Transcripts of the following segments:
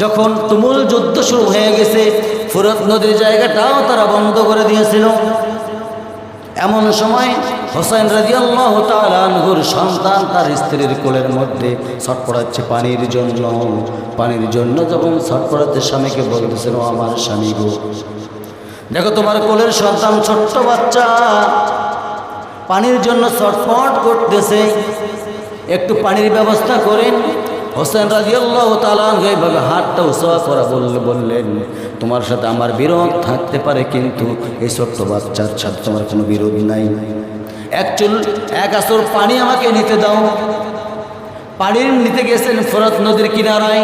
যখন তুমুল যুদ্ধ শুরু হয়ে গেছে, ফুরত নদীর জায়গাটাও তারা বন্ধ করে দিয়েছিল। এমন সময় হোসেন রাদিয়াল্লাহু তাআলা আনহুর সন্তান তার স্ত্রীর কোলের মধ্যে ছটফটাচ্ছে পানির জন্য। পানির জন্য যখন ছটফটাচ্ছে স্বামীকে বলতেছিল, আমার স্বামী গো, দেখো তোমার কোলের সন্তান ছোট্ট বাচ্চা পানির জন্য ছটফট করতেছে, একটু পানির ব্যবস্থা করেন। হোসেন রাদিয়াল্লাহু তাআলা আনহু এইভাবে হাতটা উঁচা করা বললেন, তোমার সাথে আমার বিরোধ থাকতে পারে, কিন্তু এই ছোট্ট বাচ্চার সাথে তোমার কোনো বিরোধ নাই। এক আসর পানি আমাকে নিতে দাও। পানি নিতে গেছেন ফোরাত নদীর কিনারায়।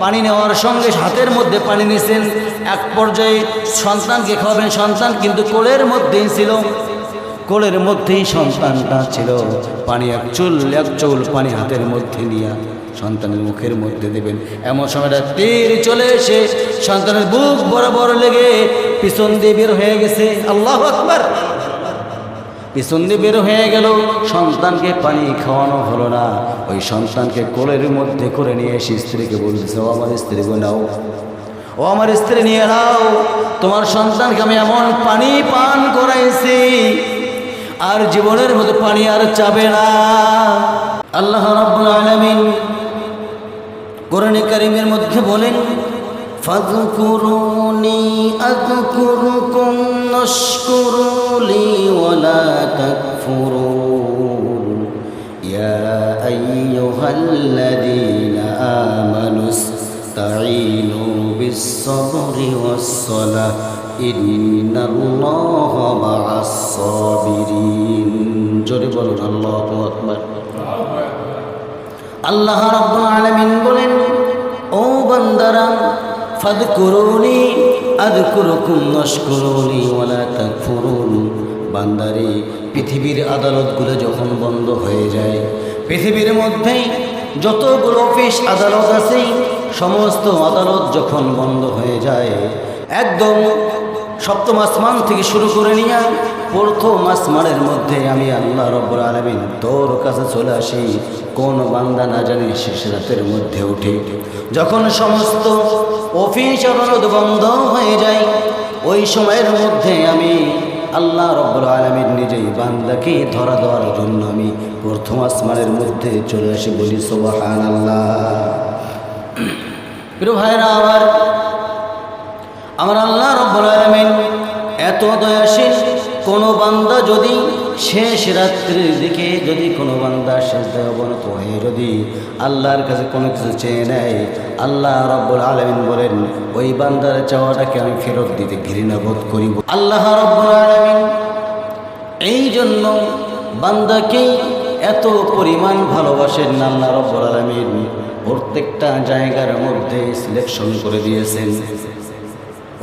পানি নেওয়ার সঙ্গে হাতের মধ্যে পানি নিয়েছেন। এক পর্যায়ে সন্তানকে খাওয়াবেন, সন্তান কিন্তু কোলের মধ্যেই ছিল, কোলের মধ্যেই সন্তানটা ছিল। পানি এক চুল পানি হাতের মধ্যে নিয়ে সন্তানের মুখের মধ্যে দেবেন। এমন সময়টা তীর চলে এসে সন্তানের বুক বরাবর লেগে পিছন দিয়ে বের হয়ে গেছে। আল্লাহু আকবার। পিছন দিয়ে বের হয়ে গেল, সন্তানকে পানি খাওয়ানো হলো না। ওই সন্তানকে কোলের মধ্যে করে নিয়ে এসে স্ত্রীকে বলতেছে, ও আমার স্ত্রী গো নাও, ও আমার স্ত্রী নিয়ে নাও, তোমার সন্তানকে আমি এমন পানি পান করাইছি আর জীবনের মধ্যে পানি আর চাবে না। আল্লাহ রাব্বুল আলামিন কোরআনে কারীমের মধ্যে বলেন, ফাযকুরুনি আযকুরুকুম ওয়াশকুরুলি ওয়ালা তাকফুরুন ইয়া আইয়ুহাল্লাযীনা আমানুস্তাঈনু বিস-সাবরি ওয়াস-সালাহ ইন্নাল্লাহা মা'আস-সাবিরিন। জোরে বলুন আল্লাহু আকবার। আল্লাহ রাব্বুল আলামিন বলেন, ও বান্দারা, ফাযকুরুনি আযকুরুকুম ওয়াশকুরুনি ওয়ালা তাকফুরুন। বান্দারে, পৃথিবীর আদালতগুলো যখন বন্ধ হয়ে যায়, পৃথিবীর মধ্যেই যতগুলো অফিস আদালত আছে, সমস্ত আদালত যখন বন্ধ হয়ে যায়, একদম সপ্তম আসমান থেকে শুরু করে নিয়ে প্রথম আসমানের মধ্যে আমি আল্লাহ রাব্বুল আলামিন তোর কাছে চলে আসি। কোন বান্দা না জানি শেষ রাতের মধ্যে উঠে যখন সমস্ত অফিস আদালত বন্ধ হয়ে যায়, ওই সময়ের মধ্যে আমি আল্লাহ রাব্বুল আলামিন নিজেই বান্দাকে ধরা দেওয়ার জন্য আমি প্রথম আসমানের মধ্যে চলে আসি। বলি সুবহানাল্লাহ। প্রিয় ভাইরা আমার আল্লাহ রাব্বুল আলামিন এত দয়াশীল। কোনো বান্দা যদি শেষ রাত্রির দিকে যদি কোনো বান্দা সিজদায় অবনত হয়ে যদি আল্লাহর কাছে কোনো কিছু চেয়ে নেয়, আল্লাহ রাব্বুল আলামিন বলেন, ওই বান্দার চাওয়াটাকে আমি ফেরত দিতে ঘৃণা বোধ করি। আল্লাহ রাব্বুল আলামিন এই জন্য বান্দাকে এত পরিমাণ ভালোবাসেন। আল্লাহ রাব্বুল আলামিন প্রত্যেকটা জায়গার মধ্যে সিলেকশন করে দিয়েছেন,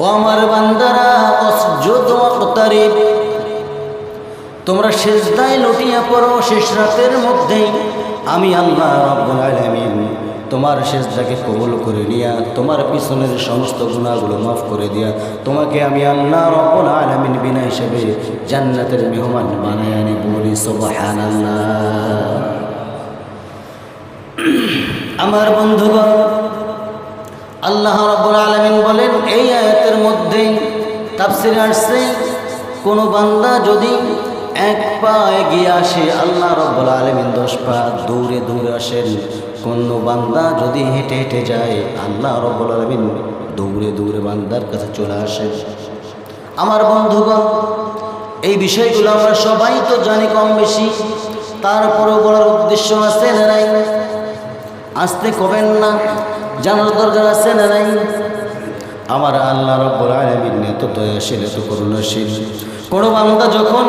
ও আমার বান্দারা, উসজুদ ওয়াকতারিব, তোমরা সিজদায় লুটিয়ে পড়ো শেষ রাতের মধ্যেই। আমি আল্লাহ রাব্বুল আলামিন তোমার সিজদাকে কবুল করে নিয়া তোমার পিছনের সমস্ত গুনাহগুলো মাফ করে দিয়া তোমাকে আমি আল্লাহ রাব্বুল আলামিন বিনা হিসাবে জান্নাতের মেহমান বানায় আনি। বলি সুবহানাল্লাহ। আমার বন্ধুগণ, আল্লাহ রাব্বুল আলামিন বলেন এই আয়াতের মধ্যে তাফসীরে আসছে, কোন বান্দা যদি এক পা এগিয়ে আসে, আল্লাহ রাব্বুল আলামিন 10 পা দৌড়ে দৌড়ে আসেন। কোন বান্দা যদি হেঁটে হেঁটে যায়, আল্লাহ রাব্বুল আলামিন দৌড়ে দৌড়ে বান্দার কাছে চলে আসেন। আমার বন্ধুগণ, এই বিষয়গুলো আমরা সবাই তো জানি কম বেশি, তারপরেও বলার উদ্দেশ্য আছে না নাই? আসতে কবেন না, জানার দরকার আছে না নাই? আমার আল্লাহ রাব্বুল আলামিন এত দয়াশীল, এত করুণাশীল। কোনো বান্দা যখন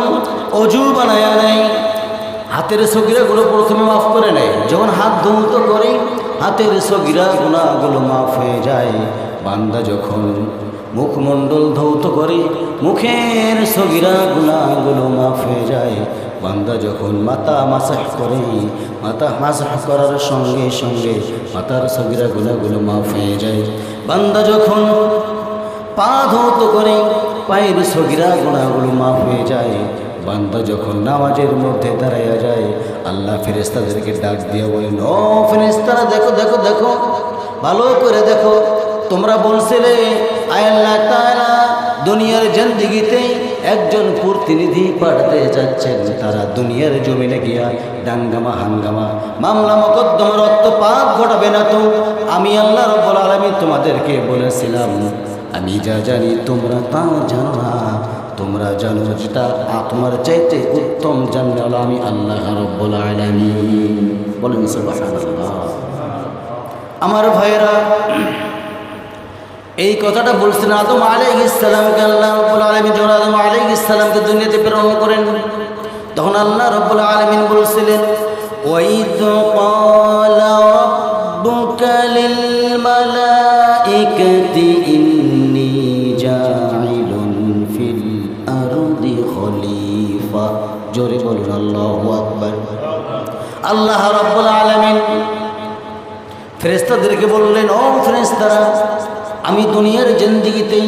অজু বানায় নেয়, হাতের সগীরাগুলো প্রথমে মাফ করে নেয়। যখন হাত ধৌত করে হাতের সগীরা গুনাহগুলো মাফ হয়ে যায়। বান্দা যখন মুখমণ্ডল ধৌত করে মুখের সগীরা গুনাহগুলো মাফ হয়ে যায়। বান্দা যখন মাথা মাসাহ করে, মাথা মাসাহ করার সঙ্গে সঙ্গে মাথার সগীরা গুনাহগুলো মাফ হয়ে যায়। বান্দা যখন পা ধৌত করে পায়ের সগীরা গুনাহগুলো মাফ হয়ে যায়। বান্দা যখন নামাজের মধ্যে দাঁড়াইয়া যায়, আল্লাহ ফেরেশতাদেরকে ডাক দিয়ে বলেন, ও ফেরেশতারা, দেখো দেখো দেখো, ভালো করে দেখো, তোমরা বলছিলে আয় আল্লাহ তাআলা দুনিয়ার জিন্দেগিতে একজন প্রতিনিধি পাঠাতে যাচ্ছেন, তারা দুনিয়ার জমিনে গিয়া দাঙ্গামা হাঙ্গামা মামলা মোকদ্দমা রক্তপাত ঘটাবে না তো? আমি আল্লাহ রাব্বুল আলামিন তোমাদেরকে বলেছিলাম, আমি যা জানি তোমরা তা জানো না। তোমরা জানো যেটা তোমার চাইতে উত্তম জানলে হলো আমি আল্লাহ রাব্বুল আলামিন। বলেন সুবহানাল্লাহ। আমার ভাইরা, এই কথাটা বলছেন আদম আলাইহিস সালামকে। আল্লাহ রাব্বুল আলামিন যখন আদম আলাইহিস সালামকে দুনিয়াতে প্রেরণ করেন, তখন আল্লাহ রাব্বুল আলামিন বলছিলেন, ওয়াইদ ক্বালা রাব্বুকা লিল মালাইকাতি ইন্নী জাইলুন ফিল আরদি খলিফা। জোরে বলুন আল্লাহু আকবার। আল্লাহ রাব্বুল আলামিন ফেরেশতাদেরকে বললেন, ও ফেরেশতারা, আমি দুনিয়ার জিন্দেগিতে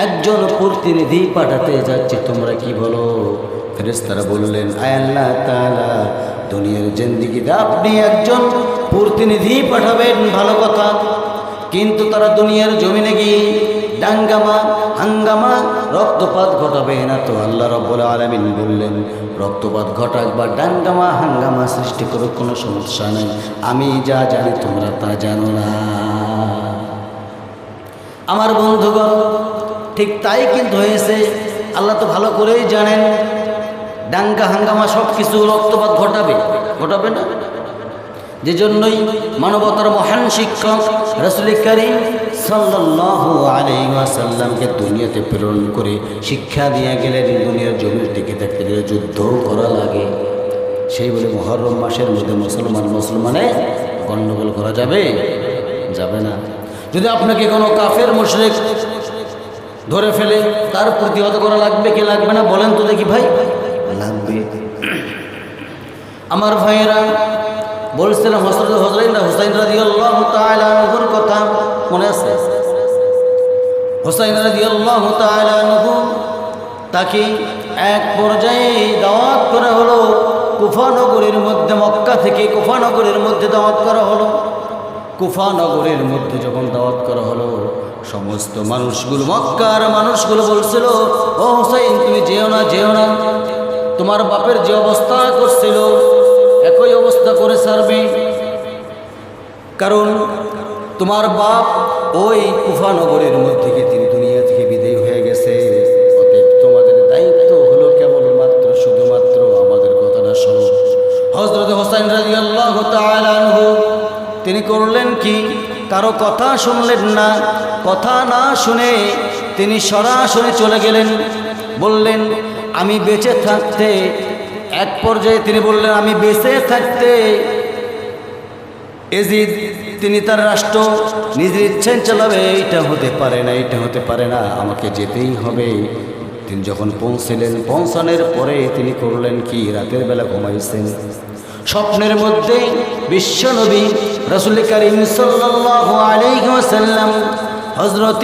একজন প্রতিনিধি পাঠাতে যাচ্ছি, তোমরা কি বলো? ফেরেশতারা বললেন, আয় আল্লাহ তাআলা দুনিয়ার জিন্দেগিতে আপনি একজন প্রতিনিধি পাঠাবেন, ভালো কথা, কিন্তু তারা দুনিয়ার জমিনে গিয়ে দাঙ্গামা হাঙ্গামা রক্তপাত ঘটাবে না তো? আল্লাহ রাব্বুল আলামিন বললেন, রক্তপাত ঘটাক বা দাঙ্গামা হাঙ্গামা সৃষ্টি করুক কোনো সমস্যা নেই, আমি যা জানি তোমরা তা জানো না। আমার বন্ধুগণ, ঠিক তাই কিন্তু হয়েছে। আল্লাহ তো ভালো করেই জানেন দাঙ্গা হাঙ্গামা সব কিছু রক্তপাত ঘটাবে না। যে জন্যই মানবতার মহান শিক্ষক রাসূল করিম সাল্লাল্লাহু আলাইহি ওয়াসাল্লামকে দুনিয়াতে প্রেরণ করে শিক্ষা দিয়ে গেলেন, দুনিয়ার জমির টিকে থাকতে গেলে যুদ্ধ করা লাগে। সেই বলে মুহররম মাসের মধ্যে মুসলমানে গণ্ডগোল করা যাবে না। যদি আপনাকে কোনো কাফের মুশরিক ধরে ফেলে, তার প্রতিহত করা লাগবে কি লাগবে না? বলেন তো দেখি ভাই। লাগবে। আমার ভাইয়েরা, বলছিলাম হযরত হুসাইন রাদিয়াল্লাহু তাআলা আনহুর কথা মনে আছে? হুসাইন রাদিয়াল্লাহু তাআলা আনহু, তাকে এক পর্যায়ে দাওয়াত করা হলো কুফা নগরীর মধ্যে। মক্কা থেকে কুফা নগরীর মধ্যে দাওয়াত করা হলো। কুফা নগরীর মধ্যে যখন দাওয়াত করা হলো, সমস্ত মানুষগুলো, মক্কার মানুষগুলো বলছিল, ও হুসাইন তুমি যেও না, তোমার বাপের যে অবস্থা করছিল একই অবস্থা করে ছাড়বে, কারণ তোমার বাপ ওই কুফা নগরীর মধ্যে তিনি দুনিয়া থেকে বিদায় হয়ে গেছে। অতএব তোমাদের দায়িত্ব হলো কেবলমাত্র শুধুমাত্র আমাদের কথাটা শোনো। হযরত হুসাইন রাদিয়াল্লাহু তাআলা আনহু তিনি করলেন কি? কারো কথা শুনলেন না। কথা না শুনে তিনি সরাসরি চলে গেলেন। বললেন, আমি বেঁচে থাকতে, এক পর্যায়ে তিনি বললেন, আমি বেঁচে থাকতে এজিদ তিনি তার রাষ্ট্র নিজের ইচ্ছায় চালাবে, এটা হতে পারে না, আমাকে যেতেই হবে। তিনি যখন পৌঁছানোর পরে তিনি করলেন কি? রাতের বেলা ঘুমাইছেন। স্বপ্নের মধ্যে বিশ্বনবী রাসূল করিম সাল্লাল্লাহু আলাইহি ওয়াসাল্লাম হযরত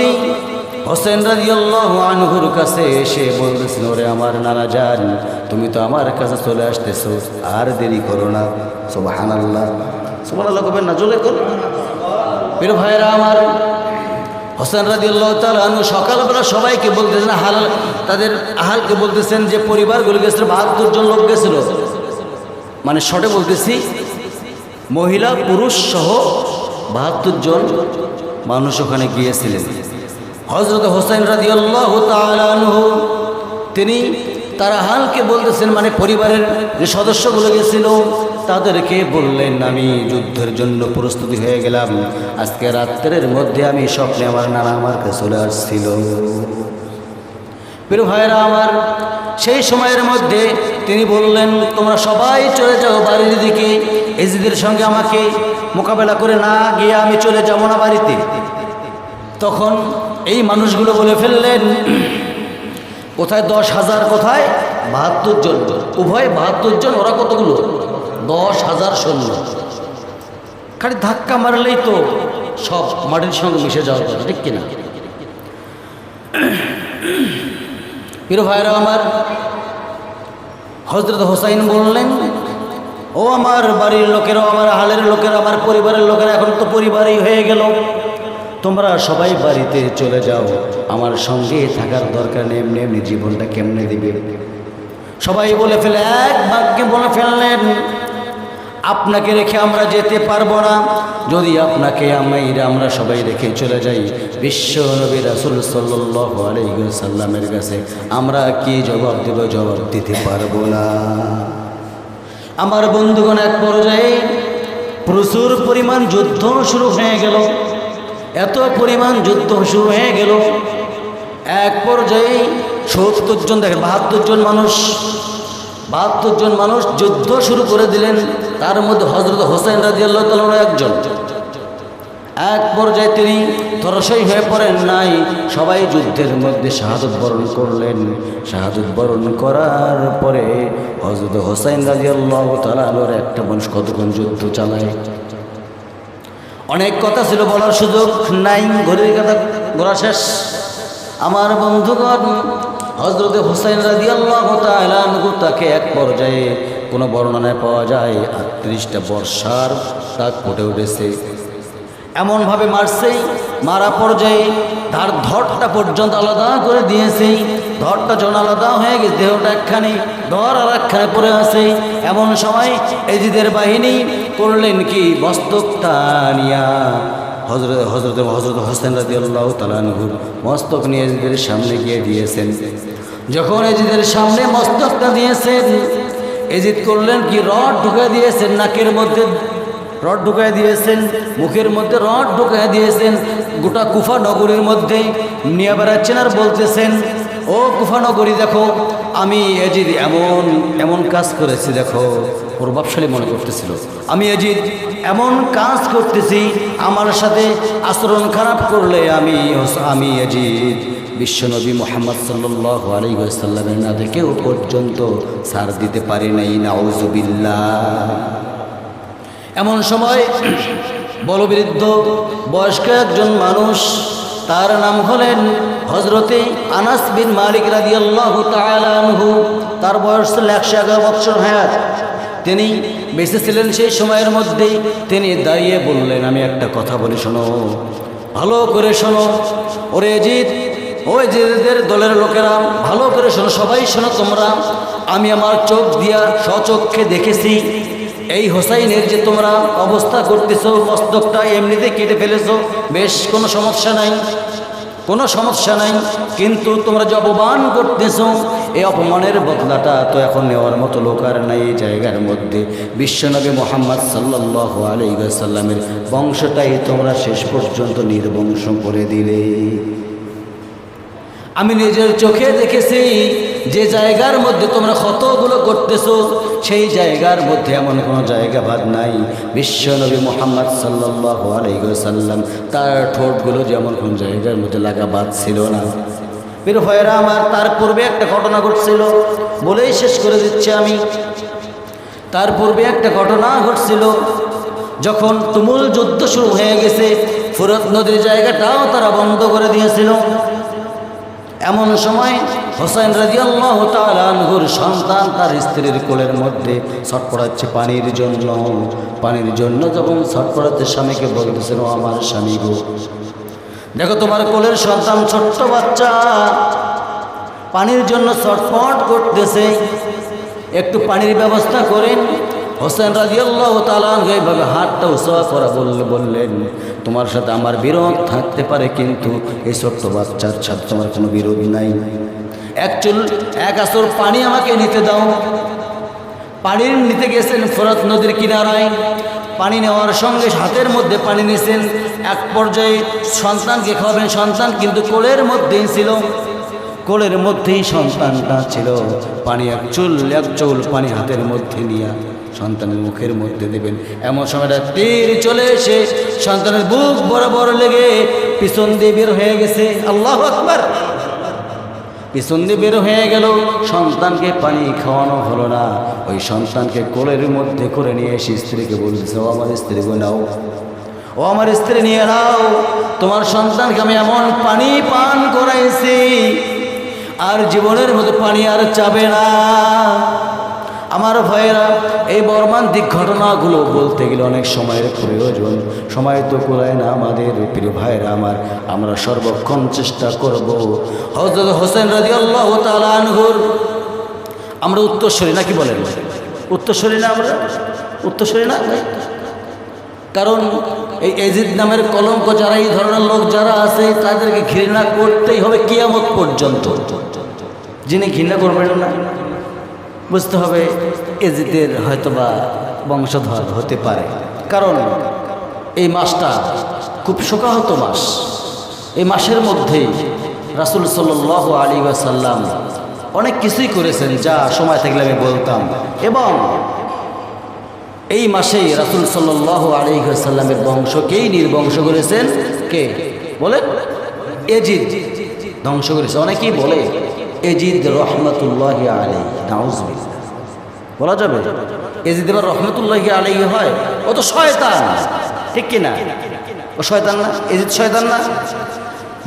হোসেন রাদিয়াল্লাহু আনহুর কাছে এসে বলতেছেন, ওরে আমার নানা জান, তুমি তো আমার কাছে চলে আসতেছো, আর দেরি করো না। সুবহানাল্লাহ, সুবহানাল্লাহ কবেন না, জোরে করুন। প্রিয় ভাইরা আমার, হোসেন রাদিয়াল্লাহু তাআলা আনহু সকালবেলা সবাইকে বলতেছেন, তাদের আহালকে বলতেছেন যে পরিবারগুলো গেছিল, ৭২ জন লোক গেছিল, মানে শর্টে বলতেছি মহিলা পুরুষ সহ ৭২ জন মানুষ ওখানে গিয়েছিলেন। হযরত হোসেন রাদিয়াল্লাহু তাআলা আনহু তিনি তার হালকে বলতেছেন, মানে পরিবারের যে সদস্যগুলো গেছিল তাদেরকে বললেন, আমি যুদ্ধের জন্য প্রস্তুতি হয়ে গেলাম, আজকে রাত্রের মধ্যে আমি স্বপ্নে আমার নানা আমার কাছে চলে আসছিল। প্রিয় ভাইরা আমার, সেই সময়ের মধ্যে তিনি বললেন, তোমরা সবাই চলে যাও বাড়ির দিকে, এজিদের সঙ্গে আমাকে মোকাবেলা করে না গিয়ে আমি চলে যাব না বাড়িতে। তখন এই মানুষগুলো বলে ফেললেন, কোথায় 10,000, কোথায় ৭২ জন, উভয় ৭২ জন, ওরা কতগুলো? 10,000 সৈন্য। খালি ধাক্কা মারলেই তো সব মাটির সঙ্গে মিশে যাওয়ার কথা, ঠিক কিনা? প্রিয় ভাইরা আমার, হযরত হোসাইন বললেন, ও ও আমার বাড়ির লোকেরা, আমার হালের লোকেরা, আমার পরিবারের লোকেরা, এখন তো পরিবারই হয়ে গেল, তোমরা সবাই বাড়িতে চলে যাও, আমার সঙ্গে থাকার দরকার নেই, এমনি এমনি জীবনটা কেমনে দিবে। সবাই বলে ফেলে, এক বাক্যে বলে ফেললেন, আপনাকে রেখে আমরা যেতে পারবো না, যদি আপনাকে আমরা সবাই রেখে চলে যাই বিশ্ব নবী রাসূল সাল্লাল্লাহু আলাইহি ওয়াসাল্লামের কাছে আমরা কি জবাব দেব? জবাব দিতে পারবো না। আমার বন্ধুগণ, এক পর্যায়ে প্রচুর পরিমাণ যুদ্ধ শুরু হয়ে গেল, এত পরিমাণ যুদ্ধ শুরু হয়ে গেল, এক পর্যায়ে ৭০ জন, দেখেন ৭২ জন মানুষ যুদ্ধ শুরু করে দিলেন। তার মধ্যে হযরত হোসেন রাদিয়াল্লাহু তাআলা একজন। এক পর্যায়ে তিনি ধরাশয়ী হয়ে পড়েন নাই, সবাই যুদ্ধের মধ্যে শাহাদত বরণ করলেন। শাহাদত বরণ করার পরে হযরত হোসেন রাদিয়াল্লাহু তাআলার একটা মানুষ কতক্ষণ যুদ্ধ চালায়, অনেক কথা ছিল, বলার সুযোগ নাই, ঘড়ির কথা ঘোরা শেষ। আমার বন্ধুগণ, হযরত হোসেন রাদিয়াল্লাহু তাআলা আনহু তাকে এক পর্যায়ে কোনো বর্ণনায় পাওয়া যায় ৩৮টা বর্ষার দাগ ফুটে উঠেছে, এমনভাবে মারছে, মারা পর্যায়ে তার ধরটা পর্যন্ত আলাদা করে দিয়েছে। ধরটা যখন আলাদা হয়ে গেছে, দেহটা একখানে, ধর আর একখানে পড়ে আছে। এমন সময় এজিদের বাহিনী করলেন কি, মস্তকটা নিয়া হযরত হোসেন রাদিয়াল্লাহু তাআলা আনহুর মস্তক নিয়ে এজিদের সামনে গিয়ে দিয়েছেন। যখন এজিদের সামনে মস্তকটা দিয়েছেন, এজিদ করলেন কি, রড ঢুকিয়ে দিয়েছেন, নাকের মধ্যে রড ঢুকিয়ে দিয়েছেন, মুখের মধ্যে রড ঢুকিয়ে দিয়েছেন। গোটা কুফা নগরীর মধ্যে নিয়ে বেড়াচ্ছেন আর বলতেছেন, ও কুফা নগরী, দেখো আমি এজিদ এমন এমন কাজ করেছি, দেখো। প্রভাবশালী মনে করতেছিল, আমি এজিদ এমন কাজ করতেছি, আমার সাথে আচরণ খারাপ করলে আমি এজিদ বিশ্বনবী মুহাম্মদ সাল্লাল্লাহু আলাইহি ওয়াসাল্লামের না থেকেও পর্যন্ত ছাড় দিতে পারি নাই, নাউযুবিল্লাহ। এমন সময় বলবৃদ্ধ বয়স্ক একজন মানুষ, তার নাম হলেন হযরতে আনাস বিন মালিক রাদিয়াল্লাহু তাআলা আনহু। তার বয়স ছিল ১১১ বছর হায়াত। তিনি বেঁচে ছিলেন সেই সময়ের মধ্যেই। তিনি দাঁড়িয়ে বললেন, আমি একটা কথা বলি, শোনো, ভালো করে শোনো। ওরে এজিদ, ওই এজিদের দলের লোকেরা, ভালো করে শোনো, সবাই শোনো তোমরা। আমি আমার চোখ দিয়া স্বচক্ষে দেখেছি, এই হোসাইনের যে তোমরা অবস্থা করতেছো, মস্তকটা এমনিতে কেটে ফেলেছো, বেশ, কোনো সমস্যা নাই, কোনো সমস্যা নাই, কিন্তু তোমরা যে অপমান করতেছো, এই অপমানের বদলাটা তো এখন নেওয়ার মতো লোক আর নাই এই জায়গার মধ্যে। বিশ্বনবী মুহাম্মদ সাল্লাল্লাহু আলাইহি ওয়াসাল্লামের বংশটাই তোমরা শেষ পর্যন্ত নির্বংশ করে দিলে। আমি নিজের চোখে দেখেছি, যে জায়গার মধ্যে তোমরা ক্ষতগুলো করতেছো, সেই জায়গার মধ্যে এমন কোনো জায়গা বাদ নাই। বিশ্বনবী মুহাম্মদ সাল্লাল্লাহু আলাইহি ওয়াসাল্লাম তার ঠোঁটগুলো যেমন কোন জায়গার মধ্যে লাগা বাদ ছিল না। প্রিয় ভাইয়েরা আমার, তার পূর্বে একটা ঘটনা ঘটছিল, বলেই শেষ করে দিচ্ছি আমি। তার পূর্বে একটা ঘটনা ঘটছিল, যখন তুমুল যুদ্ধ শুরু হয়ে গেছে, ফুরত নদীর জায়গাটাও তারা বন্ধ করে দিয়েছিল। এমন সময় হোসেন রাদিয়াল্লাহু তাআলা আনহুর সন্তান তার স্ত্রীর কোলের মধ্যে ছটফটাচ্ছে পানির জন্য। পানির জন্য যখন ছটফটাচ্ছে, স্বামীকে বলতেছেন, ও আমার স্বামী গো, দেখো তোমার কোলের সন্তান ছোট্ট বাচ্চা পানির জন্য ছটফট করতেছে, একটু পানির ব্যবস্থা করেন। হোসেন রাদিয়াল্লাহু তাআলা আনহু এইভাবে হাতটা উঁচু করে বললেন, তোমার সাথে আমার বিরোধ থাকতে পারে, কিন্তু এই ছোট্ট বাচ্চার সাথে তোমার কোনো বিরোধ নাই। এক আসর পানি আমাকে নিতে দাও। পানির নিতে গেছেন ফোরাত নদীর কিনারায়। পানি নেওয়ার সঙ্গে হাতের মধ্যে পানি নিয়েছেন। এক পর্যায়ে সন্তানকে খাওয়াবেন, সন্তান কিন্তু কোলের মধ্যেই ছিল, কোলের মধ্যেই সন্তানটা ছিল। পানি এক চুল পানি হাতের মধ্যে নিয়ে সন্তানের মুখের মধ্যে দেবেন। এমন সময়টা তীর চলে এসে সন্তানের বুক বরাবর লেগে পিছন দিয়ে বের হয়ে গেছে। আল্লাহু আকবার! পিছন দিয়ে বের হয়ে গেল, সন্তানকে পানি খাওয়ানো হলো না। ওই সন্তানকে কোলের মধ্যে করে নিয়ে এসে স্ত্রীকে বলতেছে, ও আমার স্ত্রীকে নাও, ও আমার স্ত্রী নিয়ে নাও, তোমার সন্তানকে আমি এমন পানি পান করাইছি, আর জীবনের মধ্যে পানি আর চাবে না। আমার ভাইয়েরা, এই মর্মান্তিক ঘটনাগুলো বলতে গেলে অনেক সময়ের প্রয়োজন, সময় তো কুলায় না আমাদের। প্রিয় ভাইয়েরা আমার, আমরা সর্বক্ষণ চেষ্টা করব হযরত হোসেন রাদিয়াল্লাহু তাআলা আনহুর, আমরা উত্তরসূরি নাকি বলেন? উত্তরসূরি না? আমরা উত্তরসূরি না? কারণ এই এজিদ নামের কলঙ্ক যারা, এই ধরনের লোক যারা আছে, তাদেরকে ঘৃণা করতেই হবে কিয়ামত পর্যন্ত। যিনি ঘৃণা করবেন না, বুঝতে হবে এজিদের হয়তোবা বংশধর হতে পারে। কারণ এই মাসটা খুব শোকাহত মাস। এই মাসের মধ্যেই রাসূল সাল্লাল্লাহু আলাইহি ওয়াসাল্লাম অনেক কিছুই করেছেন, যা সময় থাকলে আমি বলতাম। এবং এই মাসেই রাসূল সাল্লাল্লাহু আলাইহি ওয়াসাল্লামের বংশকেই নির্বংশ করেছেন কে বলেন? এজিদ ধ্বংস করেছে। অনেকেই বলে এজিদ রহমতুল্লাহি আলাইহি, নাউজুবিল্লাহ। বলা যাবে এজিদ এবার রহমতুল্লাহি আলাইহি হয়? ও তো শয়তান, ঠিক কিনা? ও শয়তান না? এজিদ শয়তান না?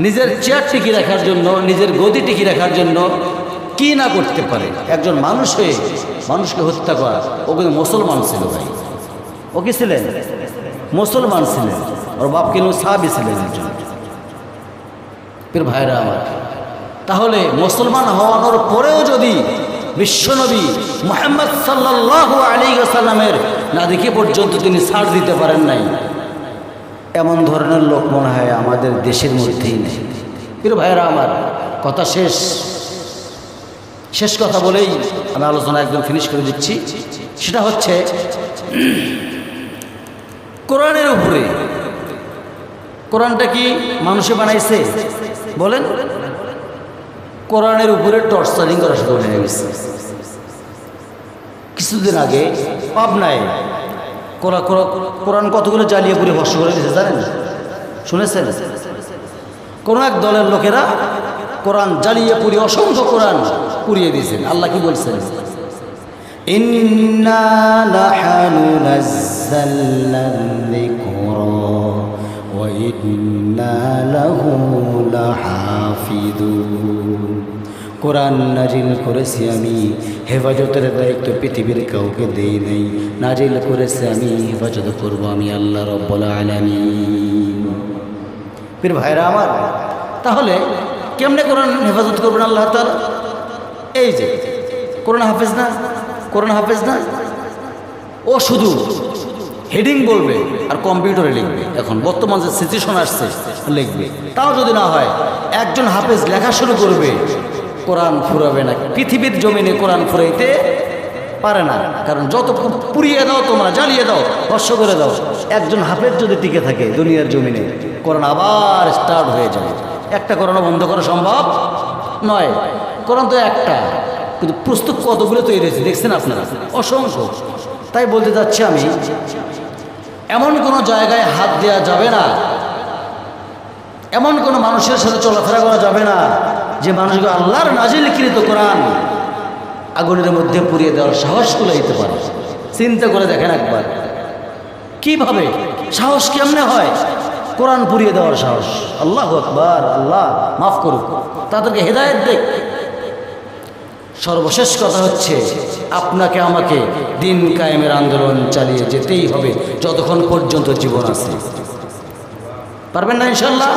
নিজের চেয়ার টিকিয়ে রাখার জন্য, নিজের গদি টিকিয়ে রাখার জন্য কি না করতে পারে। একজন মানুষ হয়ে মানুষকে হত্যা করা। ও কিন্তু মুসলমান ছিল ভাই। ও কি ছিলেন? মুসলমান ছিলেন। ওর বাপ কিন্তু সাহাবী ছিলেন একজন। পীর ভাইরা আমার, তাহলে মুসলমান হওয়ানোর পরেও যদি বিশ্বনবী মুহাম্মদ সাল্লাল্লাহু আলাইহি ওয়াসাল্লামের না দেখে পর্যন্ত তিনি ছাড় দিতে পারেন নাই, এমন ধরনের লোক মনে হয় আমাদের দেশের মধ্যেই নেই। পীর ভাইরা আমার, কথা শেষ কথা বলেই আমি আলোচনা একদম ফিনিশ করে দিচ্ছি। সেটা হচ্ছে কোরআনের উপরে। কোরআনটা কি মানুষে বানাইছে বলেন? কোরআনের উপরে টর্চারিং করা শুরু হয়ে গেছে। কিছুদিন আগে পাবনায় কোরআন কতগুলো জ্বালিয়ে পুড়ে ভস্ম করে দিয়েছে জানেন? শুনেছেন? কোন এক দলের লোকেরা কোরআন জ্বালিয়ে পুড়িয়ে অসংখ্য কোরআন পুড়িয়ে দিয়েছেন। আল্লাহ কি বলছেন? ইন্না নাহনু নাযালনা যিকরা ওয়া ইন্না লাহু লাহাফিযুন। কোরআন নাজিল করেছি আমি, হেফাজতের দায়িত্ব পৃথিবীর কাউকে দেই নাই। নাজিল করেছি আমি, হেফাজত করব আমি আল্লাহ রাব্বুল আলামিন। পীর ভাইরা আমার, তাহলে কেমনে কোরআন হেফাজত করবেন আল্লাহ তাআলা? এই যে কোরআন হাফেজ না, কোরআন হাফেজ না, ও শুধু হেডিং বলবে আর কম্পিউটারে লিখবে। এখন বর্তমান যে সিচুয়েশন আসছে লিখবে। তাও যদি না হয়, একজন হাফেজ লেখা শুরু করবে, কোরআন ফুরাবে না। পৃথিবীর জমিনে কোরআন ফুরাইতে পারে না। কারণ যত পুড়িয়ে দাও, তোমরা জ্বালিয়ে দাও, ভস্ম করে দাও, একজন হাফেজ যদি টিকে থাকে দুনিয়ার জমিনে, কোরআন আবার স্টার্ট হয়ে যাবে। একটা কোরআন বন্ধ করা সম্ভব নয়। কোরআন তো একটা, কিন্তু পুস্তক কতগুলো তৈরি হয়েছে দেখছেন আপনারা? অসংখ্য। তাই বলতে যাচ্ছি আমি, এমন কোনো জায়গায় হাত দেওয়া যাবে না, এমন কোনো মানুষের সাথে চলাফেরা করা যাবে না যে মানুষকে আল্লাহর নাজিলকৃত কোরআন আগুনের মধ্যে পুড়িয়ে দেওয়ার সাহস কুলাইতে পারে। চিন্তা করে দেখেন একবার, কিভাবে সাহস কেমনে হয় কোরআন পুড়িয়ে দেওয়ার সাহস? আল্লাহু আকবার। আল্লাহ মাফ করুক, তাদেরকে হেদায়েত দেখ। সর্বশেষ কথা হচ্ছে, আপনাকে আমাকে দিন কায়েমের আন্দোলন চালিয়ে যেতেই হবে যতক্ষণ পর্যন্ত জীবন আছে। পারবেন না ইনশাল্লাহ?